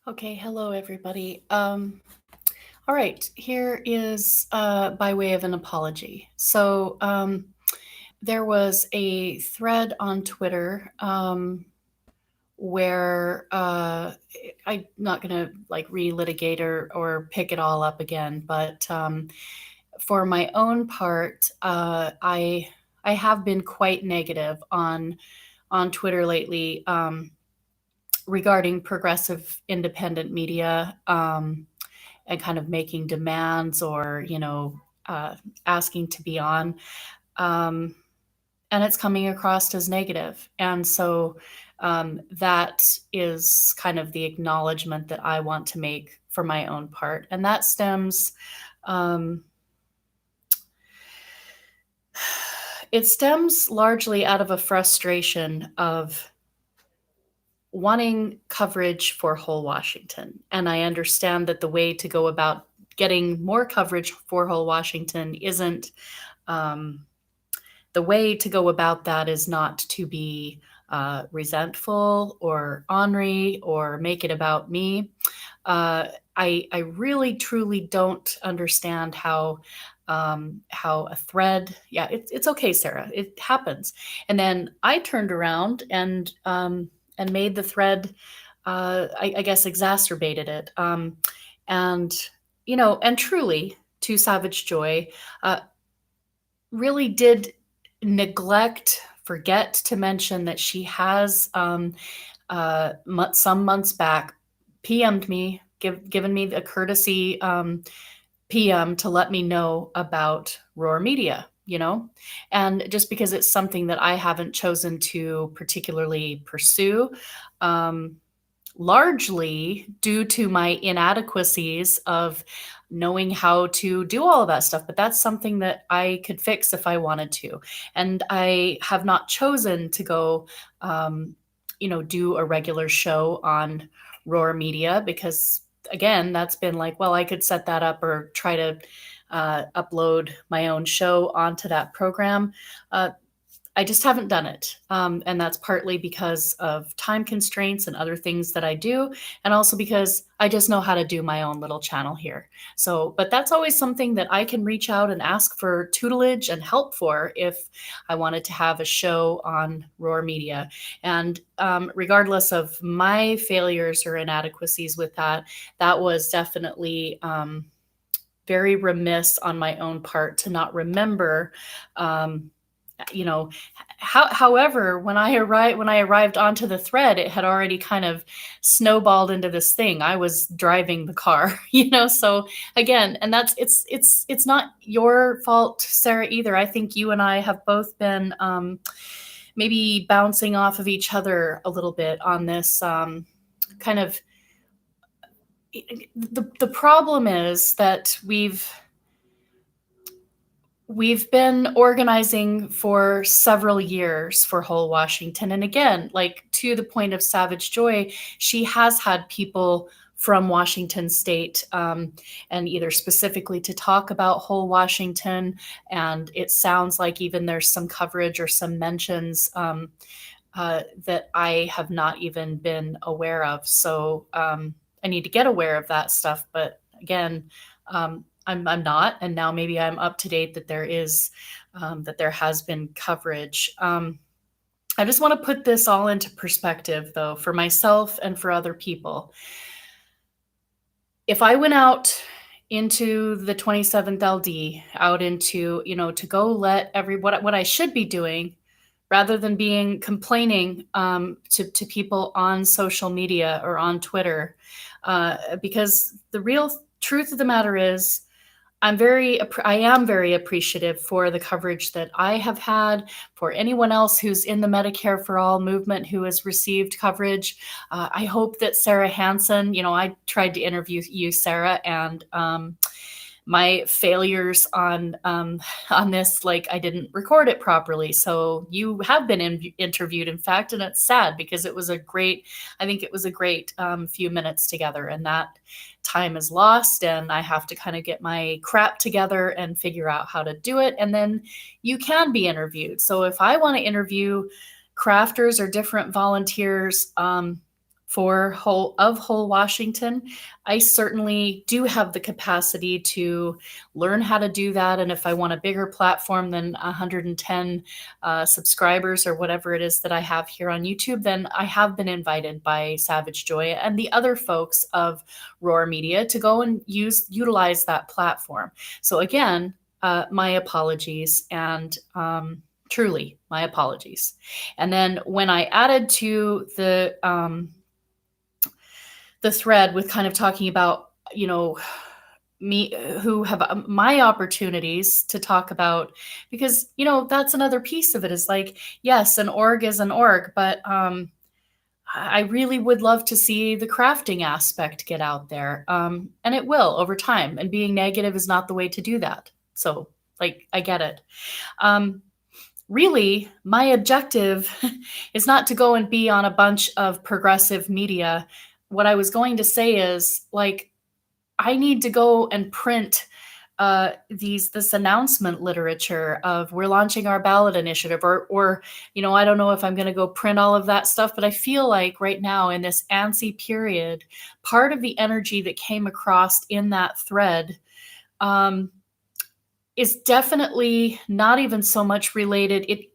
Okay, hello everybody. All right, here is by way of an apology. There was a thread on Twitter where I'm not gonna like relitigate or pick it all up again, but for my own part, I have been quite negative on Twitter lately. Regarding progressive independent media, and kind of making demands or asking to be on, um, and it's coming across as negative. And so that is kind of the acknowledgement that I want to make for my own part, and that stems. Um, it stems largely out of a frustration of wanting coverage for whole Washington. And I understand that the way to go about getting more coverage for whole Washington isn't, um, the way to go about that is not to be resentful or ornery or make it about me. I really truly don't understand how a thread. Yeah, it's okay, Sarah. It happens. And then I turned around and made the thread. I guess exacerbated it. And and truly, to Savage Joy, uh, really did neglect, forget to mention that she has some months back PM'd me, given me the courtesy PM to let me know about Roar Media, and just because it's something that I haven't chosen to particularly pursue, um, largely due to my inadequacies of knowing how to do all of that stuff. But that's something that I could fix if I wanted to. And I have not chosen to go, do a regular show on Roar Media because, again, that's been like, well, I could set that up or try to upload my own show onto that program. I just haven't done it. And that's partly because of time constraints and other things that I do, and also because I just know how to do my own little channel here. So, but that's always something that I can reach out and ask for tutelage and help for if I wanted to have a show on Roar Media. And regardless of my failures or inadequacies with that, that was definitely. Very remiss on my own part to not remember um, you know however, when I arrived onto the thread, it had already kind of snowballed into this thing. I was driving the car, so again, and it's not your fault, Sarah, either. I think you and I have both been maybe bouncing off of each other a little bit on this kind of. The problem is that we've been organizing for several years for whole Washington. And again, like, to the point of Savage Joy, she has had people from Washington State, and either specifically to talk about whole Washington. And it sounds like even there's some coverage or some mentions that I have not even been aware of. So I need to get aware of that stuff. But again, I'm not, and now maybe I'm up to date that there has been coverage. I just want to put this all into perspective, though, for myself and for other people. If I went out into the 27th LD, out into, to go let what I should be doing, rather than complaining to people on social media or on Twitter, because the real truth of the matter is, I am very appreciative for the coverage that I have had, for anyone else who's in the Medicare for All movement who has received coverage. I hope that Sarah Hansen, I tried to interview you, Sarah, and my failures on this, like, I didn't record it properly. So you have been interviewed, in fact, and it's sad because I think it was a great few minutes together, and that time is lost, and I have to kind of get my crap together and figure out how to do it, and then you can be interviewed. So if I want to interview crafters or different volunteers, for whole Washington. I certainly do have the capacity to learn how to do that. And if I want a bigger platform than 110 subscribers or whatever it is that I have here on YouTube, then I have been invited by Savage Joy and the other folks of Roar Media to go and utilize that platform. So again, my apologies, and truly my apologies. And then when I added to the thread with kind of talking about, me, who have my opportunities to talk about, because that's another piece of it, is like, yes, an org is an org, but I really would love to see the crafting aspect get out there, and it will over time, and being negative is not the way to do that. So like, I get it. Really, my objective is not to go and be on a bunch of progressive media. What I was going to say is, like, I need to go and print this announcement literature of we're launching our ballot initiative, or I don't know if I'm going to go print all of that stuff, but I feel like right now in this ANSI period, part of the energy that came across in that thread is definitely not even so much related.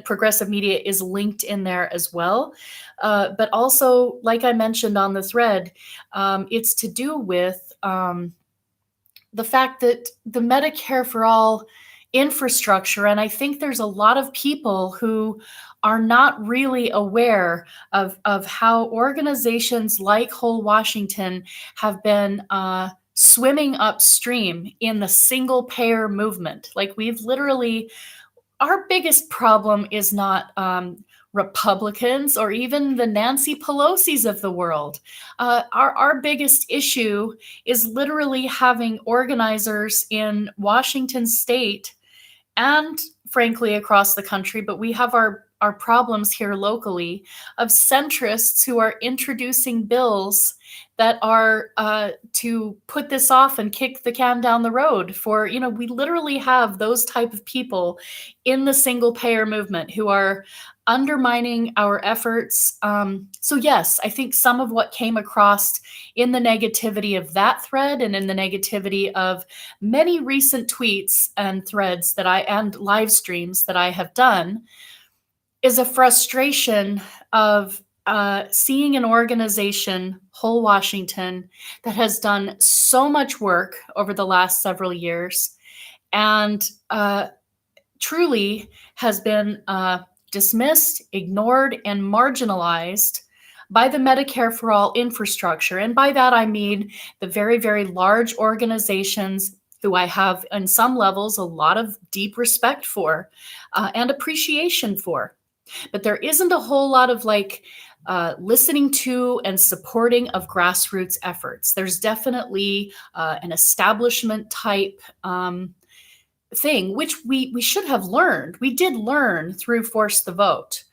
Progressive media is linked in there as well. But also, like I mentioned on the thread, it's to do with the fact that the Medicare for All infrastructure, and I think there's a lot of people who are not really aware of how organizations like Whole Washington have been swimming upstream in the single payer movement. Like, we've literally, our biggest problem is not Republicans or even the Nancy Pelosi's of the world. Our biggest issue is literally having organizers in Washington state and frankly across the country, but we have our problems here locally of centrists who are introducing bills that are to put this off and kick the can down the road for, we literally have those type of people in the single payer movement who are undermining our efforts. So yes, I think some of what came across in the negativity of that thread and in the negativity of many recent tweets and threads and live streams that I have done is a frustration of seeing an organization, Whole Washington, that has done so much work over the last several years and truly has been dismissed, ignored, and marginalized by the Medicare for All infrastructure. And by that, I mean the very, very large organizations who I have, on some levels, a lot of deep respect for and appreciation for. But there isn't a whole lot of listening to and supporting of grassroots efforts. There's definitely an establishment type thing, which we should have learned. We did learn through Force the Vote.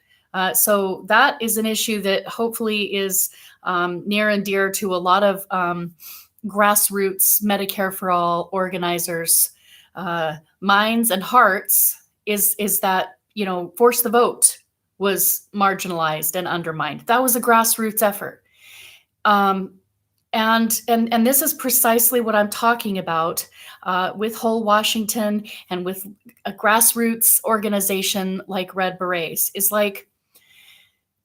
So that is an issue that hopefully is near and dear to a lot of grassroots Medicare for All organizers' minds and hearts, is that, Force the Vote was marginalized and undermined. That was a grassroots effort. And this is precisely what I'm talking about with Whole Washington and with a grassroots organization like Red Berets, is like,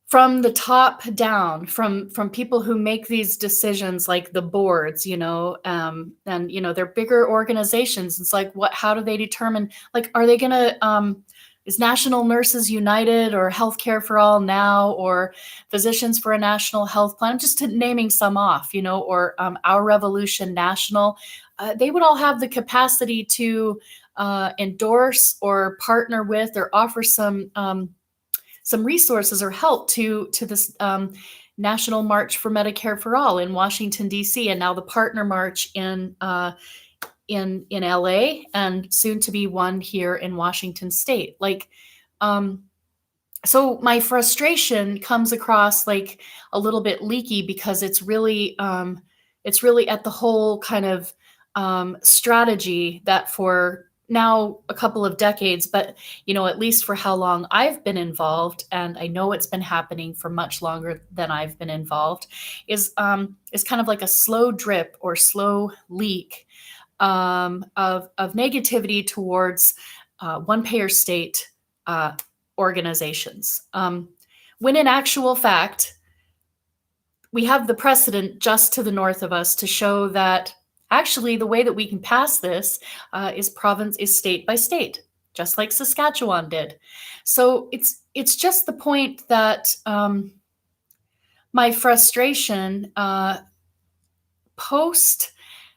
from the top down, from people who make these decisions, like the boards, and they're bigger organizations. It's like, how do they determine, like, are they gonna is National Nurses United or Healthcare for All Now or Physicians for a National Health Plan, just naming some off, or Our Revolution National, they would all have the capacity to endorse or partner with or offer some resources or help to this National March for Medicare for All in Washington, D.C., and now the partner march in LA, and soon to be one here in Washington state. So my frustration comes across like a little bit leaky, because it's really at the whole kind of strategy that for now a couple of decades, but at least for how long I've been involved, and I know it's been happening for much longer than I've been involved, is kind of like a slow drip or slow leak of negativity towards one payer state organizations. When in actual fact, we have the precedent just to the north of us to show that actually the way that we can pass this is state by state, just like Saskatchewan did. So it's just the point that my frustration post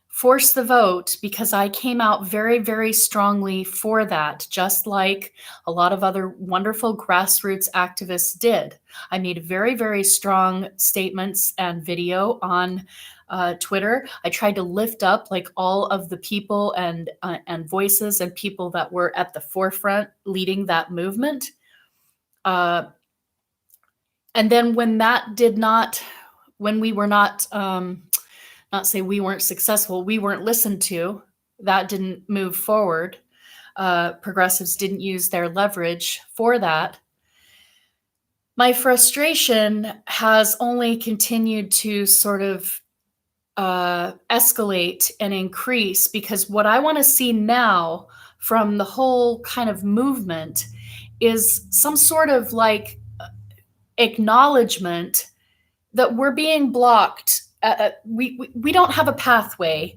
Force the Vote, because I came out very, very strongly for that, just like a lot of other wonderful grassroots activists did. I made very, very strong statements and video on Twitter. I tried to lift up like all of the people and voices and people that were at the forefront leading that movement. And then when we were not say we weren't successful, we weren't listened to, that didn't move forward. Progressives didn't use their leverage for that. My frustration has only continued to sort of escalate and increase, because what I want to see now from the whole kind of movement is some sort of like acknowledgement that we're being blocked. We don't have a pathway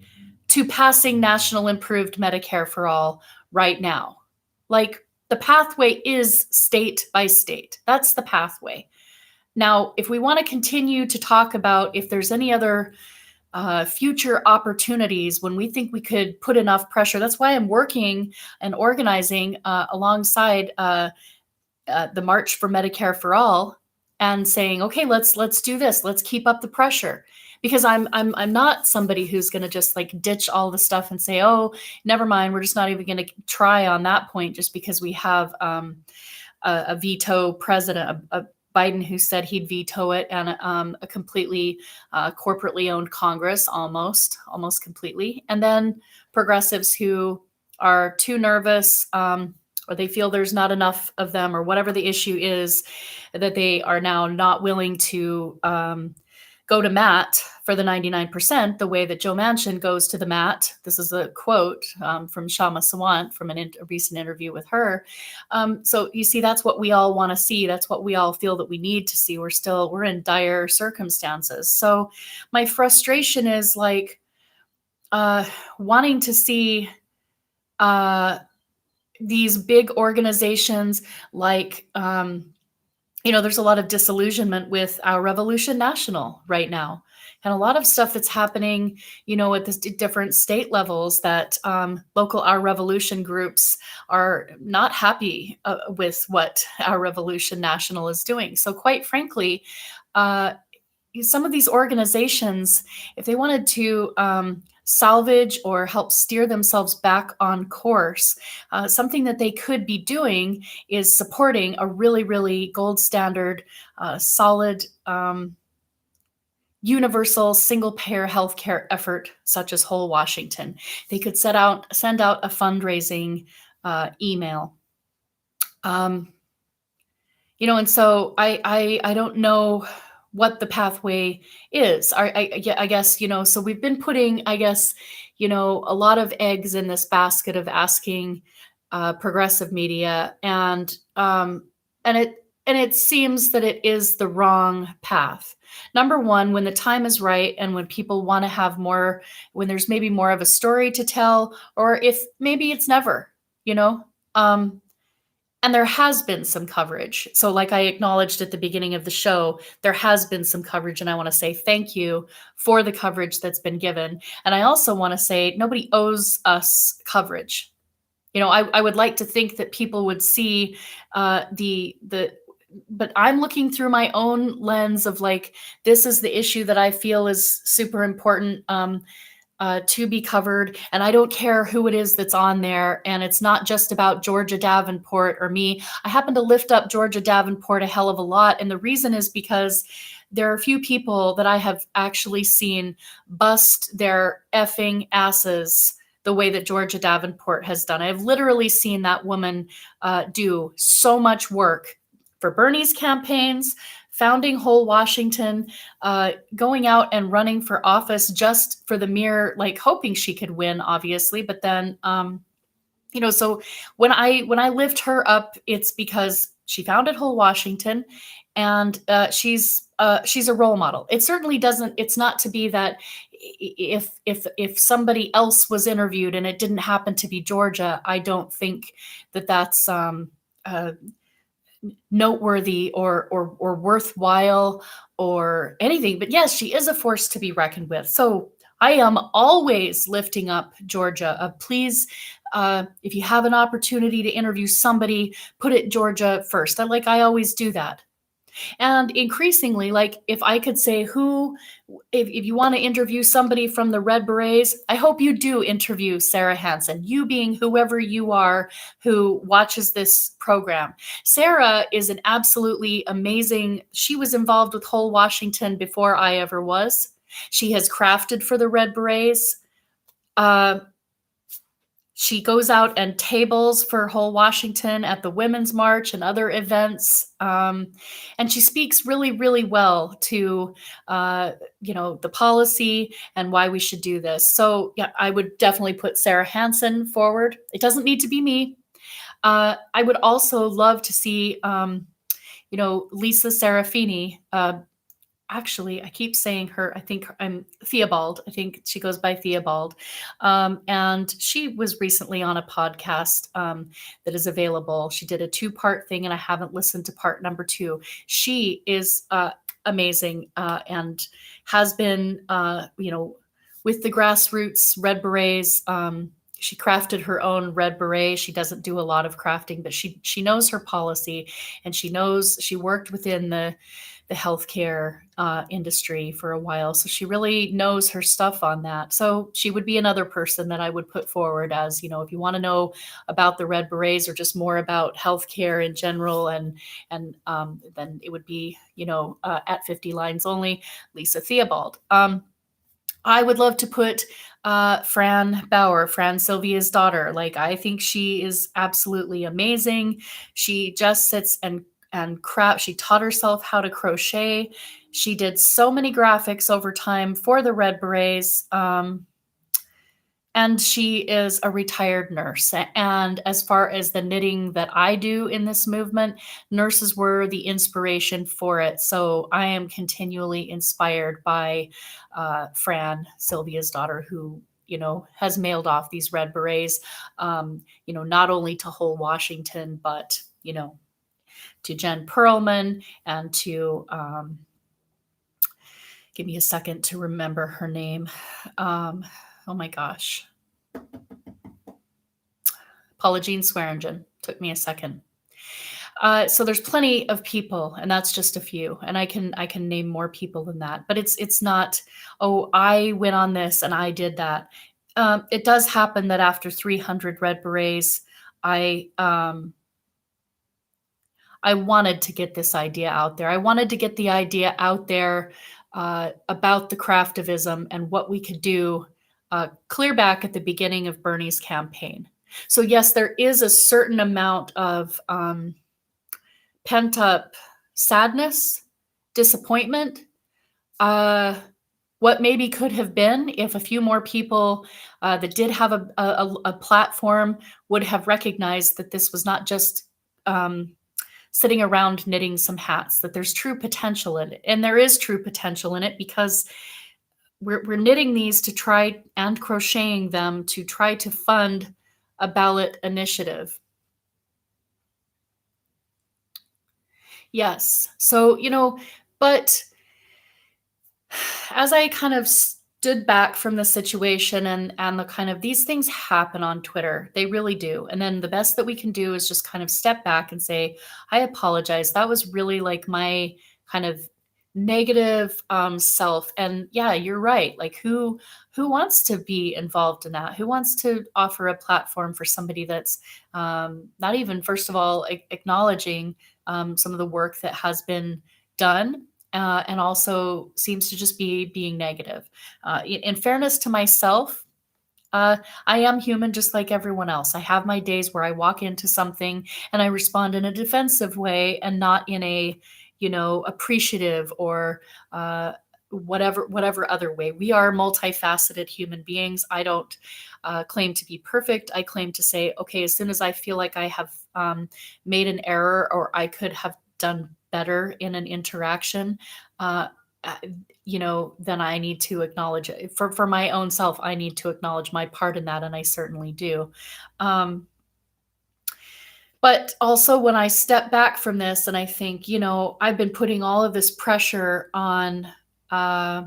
to passing national improved Medicare for all right now. Like, the pathway is state by state. That's the pathway. Now, if we want to continue to talk about if there's any other future opportunities when we think we could put enough pressure, that's why I'm working and organizing alongside the March for Medicare for All, and saying, okay, let's do this. Let's keep up the pressure. Because I'm not somebody who's going to just like ditch all the stuff and say, oh, never mind, we're just not even going to try on that point just because we have a veto president, a Biden who said he'd veto it, and a completely corporately owned Congress, almost completely, and then progressives who are too nervous, or they feel there's not enough of them, or whatever the issue is, that they are now not willing to go to Matt for the 99%, the way that Joe Manchin goes to the Matt. This is a quote from Shama Sawant from a recent interview with her. So you see, that's what we all want to see. That's what we all feel that we need to see. We're in dire circumstances. So my frustration is like wanting to see these big organizations like, there's a lot of disillusionment with Our Revolution National right now, and a lot of stuff that's happening, at the different state levels, that local Our Revolution groups are not happy with what Our Revolution National is doing. So quite frankly, some of these organizations, if they wanted to salvage or help steer themselves back on course, something that they could be doing is supporting a really, really gold standard, solid, universal single-payer healthcare effort such as Whole Washington. They could send out a fundraising email. And so I don't know what the pathway is. I guess, so we've been putting, I guess, a lot of eggs in this basket of asking progressive media, and it seems that it is the wrong path. Number one, when the time is right and when people want to have more, when there's maybe more of a story to tell, or if maybe it's never, and there has been some coverage. So like I acknowledged at the beginning of the show, there has been some coverage, and I want to say thank you for the coverage that's been given. And I also want to say nobody owes us coverage. I would like to think that people would see but I'm looking through my own lens of like, this is the issue that I feel is super important to be covered. And I don't care who it is that's on there. And it's not just about Georgia Davenport or me. I happen to lift up Georgia Davenport a hell of a lot. And the reason is because there are a few people that I have actually seen bust their effing asses the way that Georgia Davenport has done. I've literally seen that woman do so much work for Bernie's campaigns, founding Whole Washington, going out and running for office just for the mere, like, hoping she could win, obviously. But then, so when I lift her up, it's because she founded Whole Washington, and she's a role model. It certainly doesn't. It's not to be that if somebody else was interviewed and it didn't happen to be Georgia, I don't think that that's uh, noteworthy or worthwhile or anything. But yes, she is a force to be reckoned with. So I am always lifting up Georgia. Please, if you have an opportunity to interview somebody, put it Georgia first. I always do that. And increasingly, like, if I could say if you want to interview somebody from the Red Berets, I hope you do interview Sarah Hansen, you being whoever you are who watches this program. Sarah is an absolutely amazing, she was involved with Whole Washington before I ever was. She has crafted for the Red Berets. She goes out and tables for Whole Washington at the Women's March and other events. And she speaks really, really well to, the policy and why we should do this. So yeah, I would definitely put Sarah Hansen forward. It doesn't need to be me. I would also love to see, Lisa Serafini. Actually, I keep saying her. I think I'm Theobald. I think she goes by Theobald. And she was recently on a podcast that is available. She did a 2-part thing, and I haven't listened to part number 2. She is amazing and has been, with the grassroots Red Berets. She crafted her own Red Beret. She doesn't do a lot of crafting, but she knows her policy, and she worked within the healthcare industry for a while. So she really knows her stuff on that. So she would be another person that I would put forward as, if you want to know about the Red Berets or just more about healthcare in general, and then it would be, at 50 Lines Only, Lisa Theobald. I would love to put Fran Bauer, Fran Sylvia's daughter. Like, I think she is absolutely amazing. She just sits and she taught herself how to crochet. She did so many graphics over time for the Red Berets. And she is a retired nurse. And as far as the knitting that I do in this movement, nurses were the inspiration for it. So I am continually inspired by Fran, Sylvia's daughter, who has mailed off these Red Berets, not only to Whole Washington, but to Jen Perlman and to give me a second to remember her name. Oh my gosh. Paula Jean Swearingen. Took me a second. So there's plenty of people, and that's just a few. And I can name more people than that. But it's not, oh, I went on this and I did that. It does happen that after 300 Red Berets, I wanted to get this idea out there. I wanted to get the idea out there about the craftivism and what we could do clear back at the beginning of Bernie's campaign. So yes, there is a certain amount of pent-up sadness, disappointment, what maybe could have been if a few more people that did have a platform would have recognized that this was not just sitting around knitting some hats, that there's true potential in it. And there is true potential in it because we're knitting these to try, and crocheting them to try to fund a ballot initiative. Yes. So, but as I kind of stood back from the situation and the kind of, these things happen on Twitter, they really do. And then the best that we can do is just kind of step back and say, I apologize. That was really like my kind of negative self. And yeah, you're right. Like, who wants to be involved in that? Who wants to offer a platform for somebody that's not even, first of all, acknowledging some of the work that has been done, and also seems to just be being negative. In fairness to myself, I am human just like everyone else. I have my days where I walk into something and I respond in a defensive way and not in a, appreciative or whatever other way. We are multifaceted human beings. I don't claim to be perfect. I claim to say, okay, as soon as I feel like I have made an error or I could have done better in an interaction, uh, uh, then I need to acknowledge it. For my own self. I need to acknowledge my part in that, and I certainly do. Um, but also, when I step back from this and I think, I've been putting all of this pressure uh,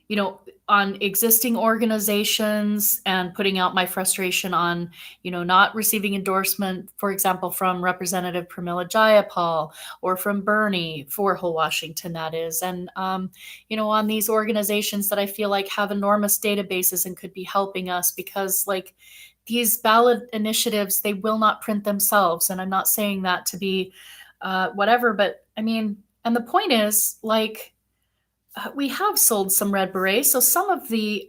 you know, on existing organizations and putting out my frustration on, not receiving endorsement, for example, from Representative Pramila Jayapal or from Bernie for Whole Washington, that is. And, on these organizations that I feel like have enormous databases and could be helping us because, like, these ballot initiatives, they will not print themselves. And I'm not saying that to be whatever, but I mean, and the point is, like, we have sold some red berets, so some of the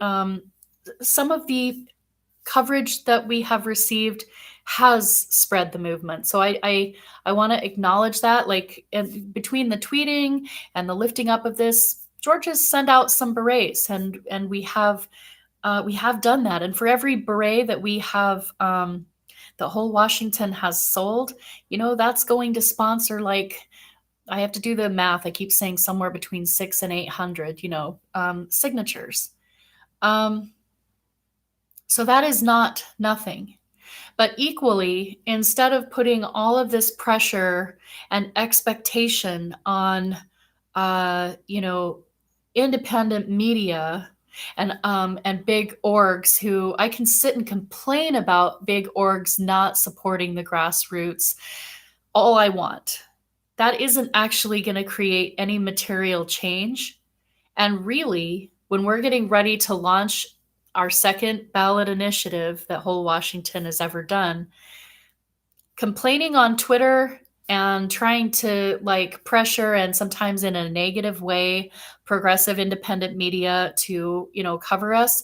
coverage that we have received has spread the movement. So I want to acknowledge that, like, between the tweeting and the lifting up of this, George has sent out some berets, and we have done that. And for every beret that we have, the Whole Washington has sold, that's going to sponsor, like, I have to do the math. I keep saying somewhere between 6 and 800, signatures. Um, so that is not nothing. But equally, instead of putting all of this pressure and expectation on, independent media and big orgs, who I can sit and complain about big orgs not supporting the grassroots all I want. That isn't actually going to create any material change. And really, when we're getting ready to launch our second ballot initiative that Whole Washington has ever done, complaining on Twitter and trying to, like, pressure, and sometimes in a negative way, progressive independent media to, cover us.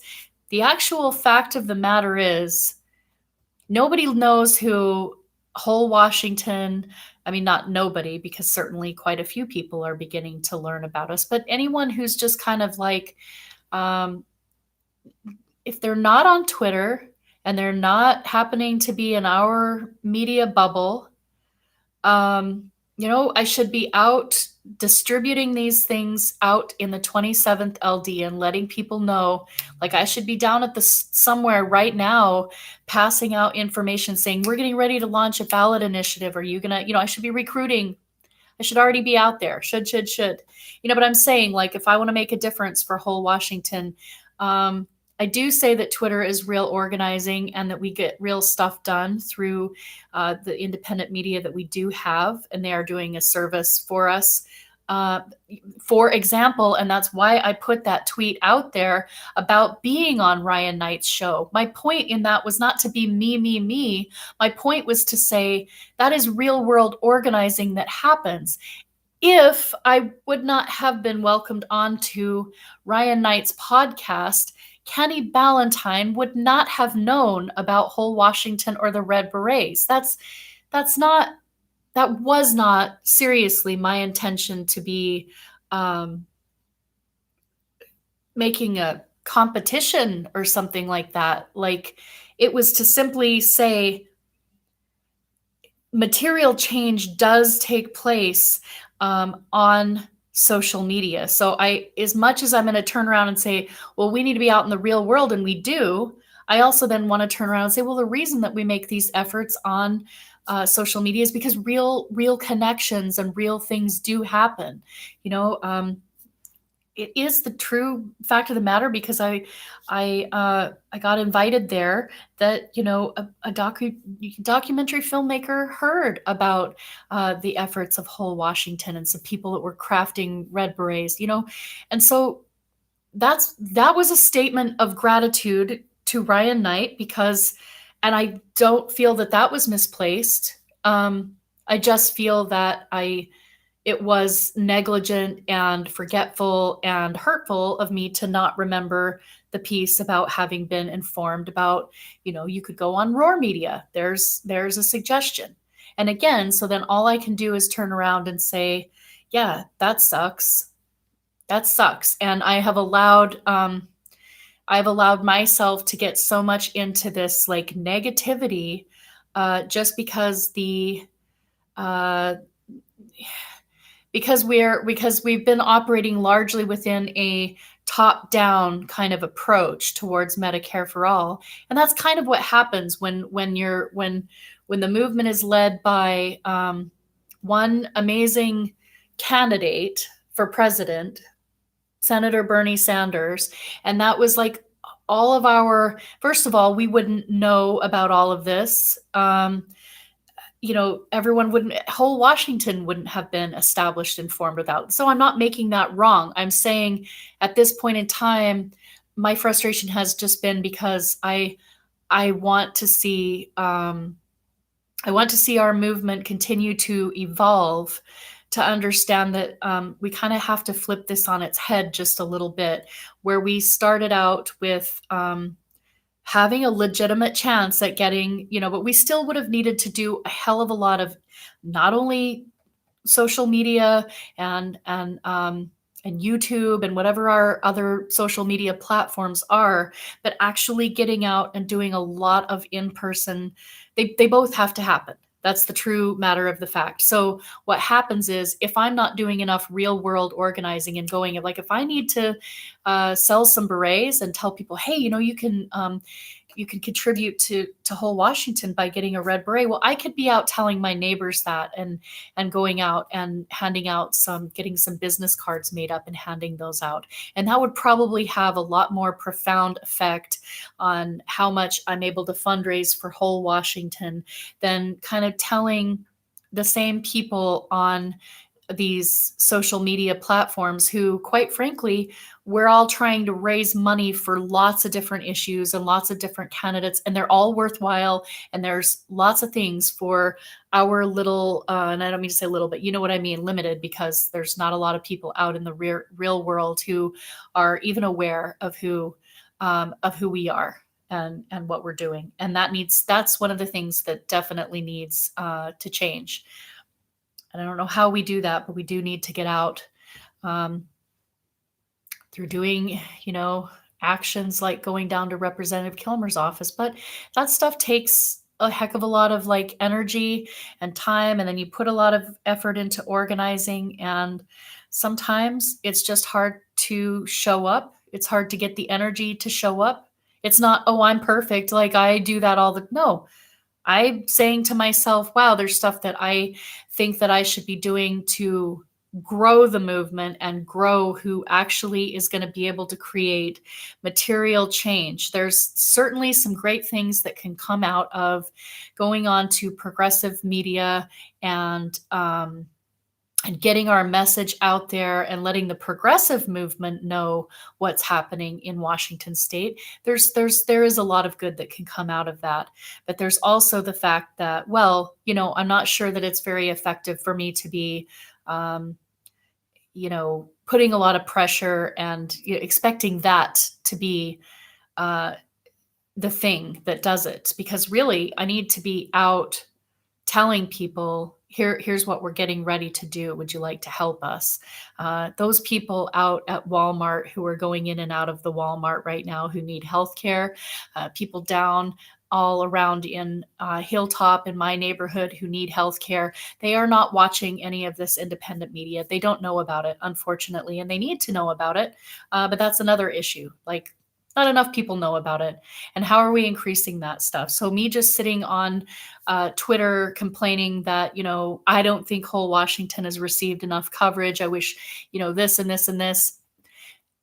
The actual fact of the matter is, nobody knows who Whole Washington, I mean, not nobody, because certainly quite a few people are beginning to learn about us, but anyone who's just kind of like, um, if they're not on Twitter and they're not happening to be in our media bubble, I should be out distributing these things out in the 27th LD and letting people know, like, I should be down at the somewhere right now passing out information saying, we're getting ready to launch a ballot initiative. Are you gonna, I should be recruiting. I should already be out there. Should. But I'm saying, like, if I want to make a difference for Whole Washington, I do say that Twitter is real organizing and that we get real stuff done through the independent media that we do have, and they are doing a service for us. For example, and that's why I put that tweet out there about being on Ryan Knight's show. My point in that was not to be me. My point was to say that is real world organizing that happens. If I would not have been welcomed onto Ryan Knight's podcast, Kenny Ballantyne would not have known about Whole Washington or the Red Berets. That was not seriously my intention to be making a competition or something like that. Like, it was to simply say material change does take place on social media. So as much as I'm going to turn around and say, well, we need to be out in the real world, and we do, I also then want to turn around and say, well, the reason that we make these efforts on social media is because real connections and real things do happen. It is the true fact of the matter, because I got invited there, that a documentary filmmaker heard about the efforts of Whole Washington and some people that were crafting red berets, and so that was a statement of gratitude to Ryan Knight, because, and I don't feel that was misplaced. I just feel that it was negligent and forgetful and hurtful of me to not remember the piece about having been informed about, you could go on Roar Media. There's a suggestion. And again, so then all I can do is turn around and say, yeah, that sucks. That sucks. And I've allowed myself to get so much into this like negativity, just because uh, because we've been operating largely within a top down kind of approach towards Medicare for all. And that's kind of what happens when the movement is led by one amazing candidate for president, Senator Bernie Sanders. And that was like all of our, first of all, we wouldn't know about all of this. Everyone wouldn't, whole Washington wouldn't have been established, informed without. So I'm not making that wrong. I'm saying at this point in time, my frustration has just been because I want to see our movement continue to evolve, to understand that we kind of have to flip this on its head just a little bit, where we started out with having a legitimate chance at getting, but we still would have needed to do a hell of a lot of not only social media and YouTube and whatever our other social media platforms are, but actually getting out and doing a lot of in-person. They both have to happen. That's the true matter of the fact. So what happens is, if I'm not doing enough real world organizing and going, like if I need to sell some berets and tell people, hey, you can contribute to whole Washington by getting a red beret. Well, I could be out telling my neighbors that, and going out and handing out getting some business cards made up and handing those out. And that would probably have a lot more profound effect on how much I'm able to fundraise for whole Washington than kind of telling the same people on these social media platforms who, quite frankly, we're all trying to raise money for lots of different issues and lots of different candidates, and they're all worthwhile. And there's lots of things for our little, and I don't mean to say little, but you know what I mean, limited, because there's not a lot of people out in the real world who are even aware of who we are and what we're doing. And that's one of the things that definitely needs to change. And I don't know how we do that, but we do need to get out through doing, actions like going down to Representative Kilmer's office. But that stuff takes a heck of a lot of like energy and time. And then you put a lot of effort into organizing. And sometimes it's just hard to show up. It's hard to get the energy to show up. It's not, oh, I'm perfect, like I do that no. I'm saying to myself, wow, there's stuff that I think that I should be doing to grow the movement and grow who actually is going to be able to create material change. There's certainly some great things that can come out of going on to progressive media and getting our message out there and letting the progressive movement know what's happening in Washington state. There is a lot of good that can come out of that. But there's also the fact that, well, I'm not sure that it's very effective for me to be, putting a lot of pressure and expecting that to be the thing that does it. Because really, I need to be out telling people, here's what we're getting ready to do. Would you like to help us? Those people out at Walmart who are going in and out of the Walmart right now who need healthcare, people down all around in Hilltop in my neighborhood who need healthcare, they are not watching any of this independent media. They don't know about it, unfortunately, and they need to know about it. But that's another issue. Like, not enough people know about it. And how are we increasing that stuff? So me just sitting on Twitter complaining that, I don't think whole Washington has received enough coverage. I wish, this and this and this.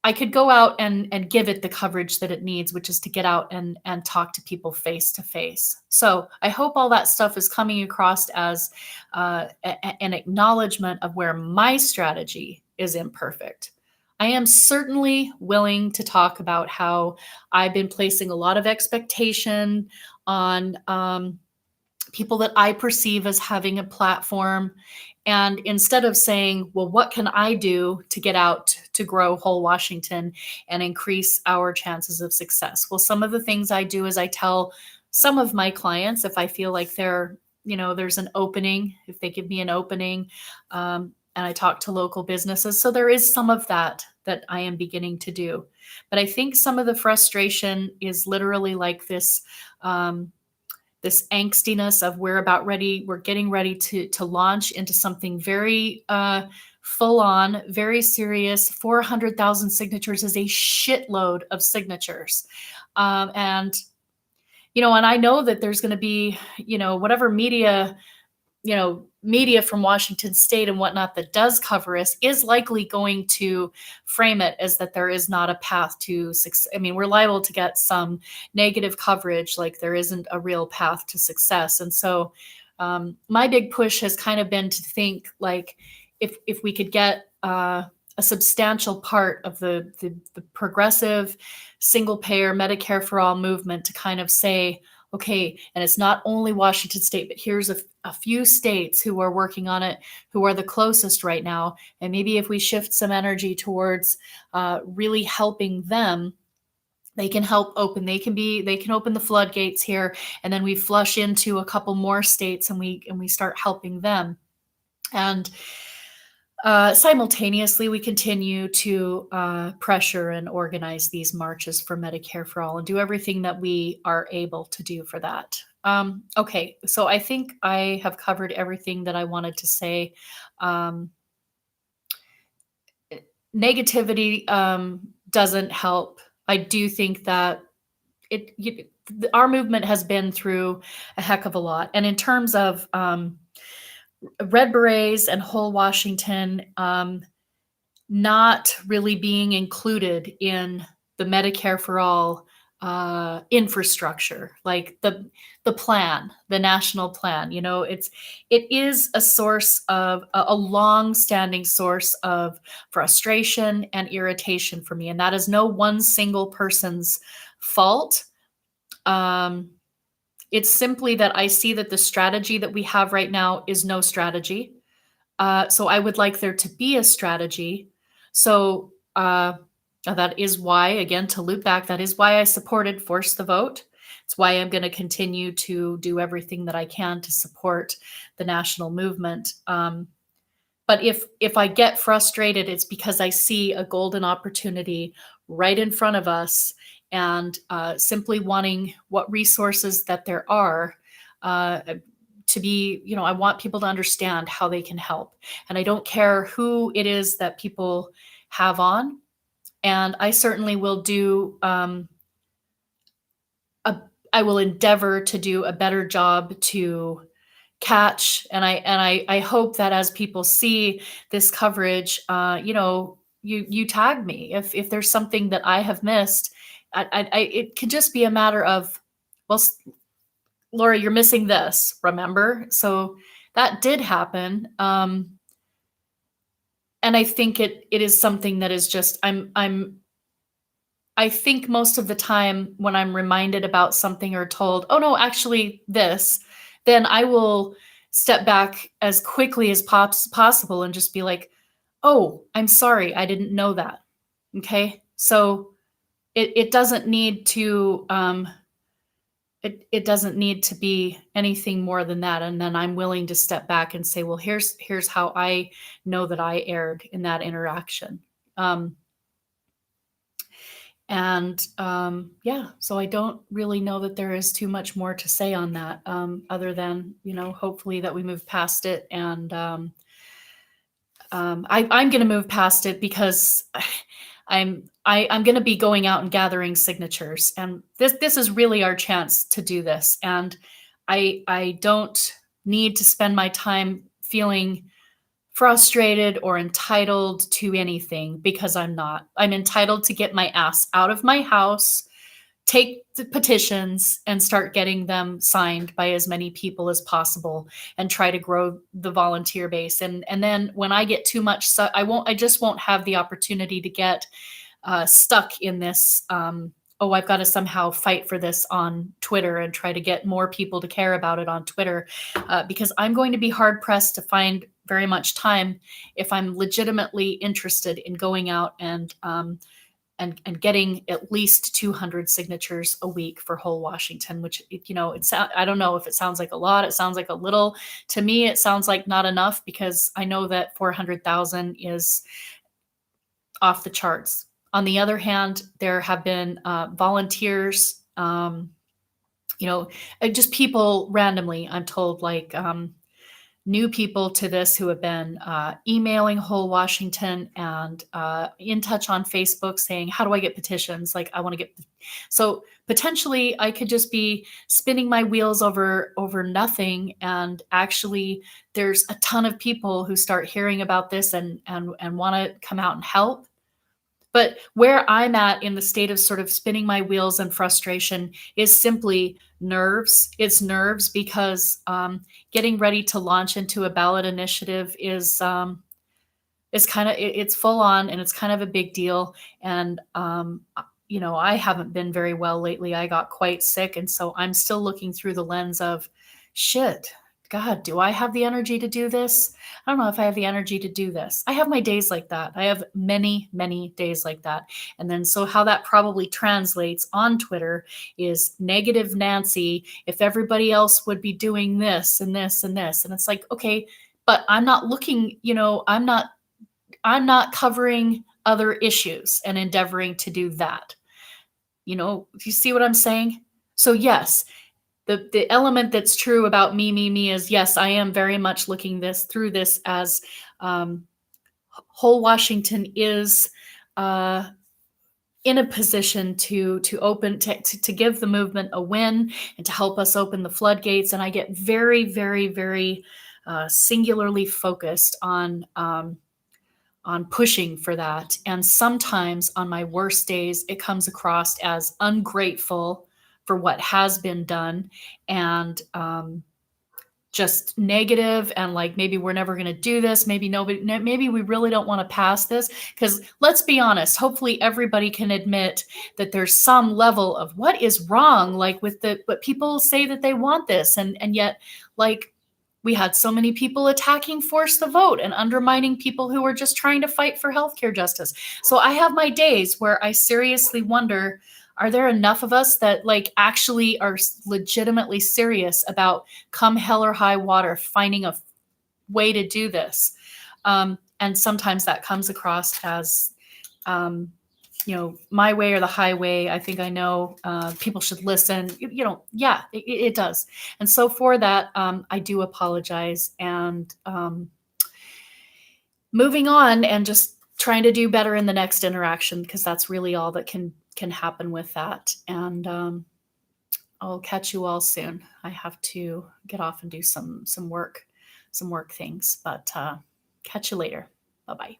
I could go out and give it the coverage that it needs, which is to get out and talk to people face to face. So I hope all that stuff is coming across as an acknowledgement of where my strategy is imperfect. I am certainly willing to talk about how I've been placing a lot of expectation on people that I perceive as having a platform. And instead of saying, well, what can I do to get out to grow whole Washington and increase our chances of success? Well, some of the things I do is I tell some of my clients, if I feel like there's an opening, if they give me an opening, and I talk to local businesses. So there is some of that I am beginning to do. But I think some of the frustration is literally like this angstiness of we're getting ready to launch into something very full on, very serious. 400,000 signatures is a shitload of signatures. And I know that there's going to be, whatever media from Washington State and whatnot that does cover us is likely going to frame it as that there is not a path to success. I mean, we're liable to get some negative coverage, like there isn't a real path to success. And so my big push has kind of been to think like if we could get a substantial part of the progressive single payer Medicare for all movement to kind of say, okay, and it's not only Washington State, but here's a few states who are working on it, who are the closest right now. And maybe if we shift some energy towards really helping them, they can open the floodgates here, and then we flush into a couple more states and we start helping them. And simultaneously, we continue to pressure and organize these marches for Medicare for All and do everything that we are able to do for that. Okay, so I think I have covered everything that I wanted to say. Negativity doesn't help. I do think that our movement has been through a heck of a lot. And in terms of Red Berets and whole Washington not really being included in the Medicare for All infrastructure, like the plan, the national plan. It is a source of a long-standing source of frustration and irritation for me, and that is no one single person's fault. It's simply that I see that the strategy that we have right now is no strategy. So I would like there to be a strategy. So that is why, again, to loop back, that is why I supported Force the Vote. It's why I'm going to continue to do everything that I can to support the national movement. But if I get frustrated, it's because I see a golden opportunity right in front of us, and simply wanting what resources that there are to be, I want people to understand how they can help. And I don't care who it is that people have on. And I certainly will I will endeavor to do a better job to catch. And I hope that as people see this coverage, you tag me if there's something that I have missed. It could just be a matter of, well, Laura, you're missing this, remember? So that did happen. And I think it is something that is just, I think most of the time when I'm reminded about something or told, oh no, actually this, then I will step back as quickly as possible and just be like, oh, I'm sorry, I didn't know that. Okay. So it doesn't need to, it doesn't need to be anything more than that. And then I'm willing to step back and say, well, here's how I know that I erred in that interaction. So I don't really know that there is too much more to say on that, other than, hopefully that we move past it. And I'm going to move past it because I'm going to be going out and gathering signatures, and this is really our chance to do this. And I don't need to spend my time feeling frustrated or entitled to anything, because I'm not. I'm entitled to get my ass out of my house, take the petitions, and start getting them signed by as many people as possible, and try to grow the volunteer base. And then when I get too much, I just won't have the opportunity to get stuck in this oh, I've got to somehow fight for this on Twitter and try to get more people to care about it on Twitter, because I'm going to be hard pressed to find very much time if I'm legitimately interested in going out and getting at least 200 signatures a week for whole Washington, which, it's, I don't know if it sounds like a lot, it sounds like a little. To me, it sounds like not enough, because I know that 400,000 is off the charts. On the other hand, there have been volunteers, just people randomly, I'm told, like, new people to this who have been emailing Whole Washington and in touch on Facebook saying, how do I get petitions? Like, I want to get. So potentially I could just be spinning my wheels over nothing. And actually there's a ton of people who start hearing about this and want to come out and help. But where I'm at in the state of sort of spinning my wheels and frustration is simply nerves. It's nerves, because getting ready to launch into a ballot initiative is kind of, it's full on, and it's kind of a big deal. And I haven't been very well lately. I got quite sick, and so I'm still looking through the lens of, shit, God, do I have the energy to do this? I don't know if I have the energy to do this. I have my days like that. I have many, many days like that. And then, so how that probably translates on Twitter is negative Nancy, if everybody else would be doing this and this and this. And it's like, okay, but I'm not looking, I'm not covering other issues and endeavoring to do that. You see what I'm saying? So yes, the element that's true about me is, yes, I am very much looking through this as whole Washington is in a position to open to give the movement a win and to help us open the floodgates. And I get very, very, very singularly focused on pushing for that. And sometimes on my worst days, it comes across as ungrateful for what has been done, and just negative, and like, maybe we're never going to do this. Maybe we really don't want to pass this. Because let's be honest, hopefully everybody can admit that there's some level of what is wrong, like with but people say that they want this, and yet, like, we had so many people attacking Force the Vote and undermining people who were just trying to fight for healthcare justice. So I have my days where I seriously wonder, are there enough of us that, like, actually are legitimately serious about, come hell or high water, finding a way to do this? And sometimes that comes across as, my way or the highway. I think I know, people should listen. Yeah, it does. And so for that, I do apologize, and moving on and just trying to do better in the next interaction, because that's really all that can happen with that. And I'll catch you all soon. I have to get off and do some work things, but catch you later. Bye-bye.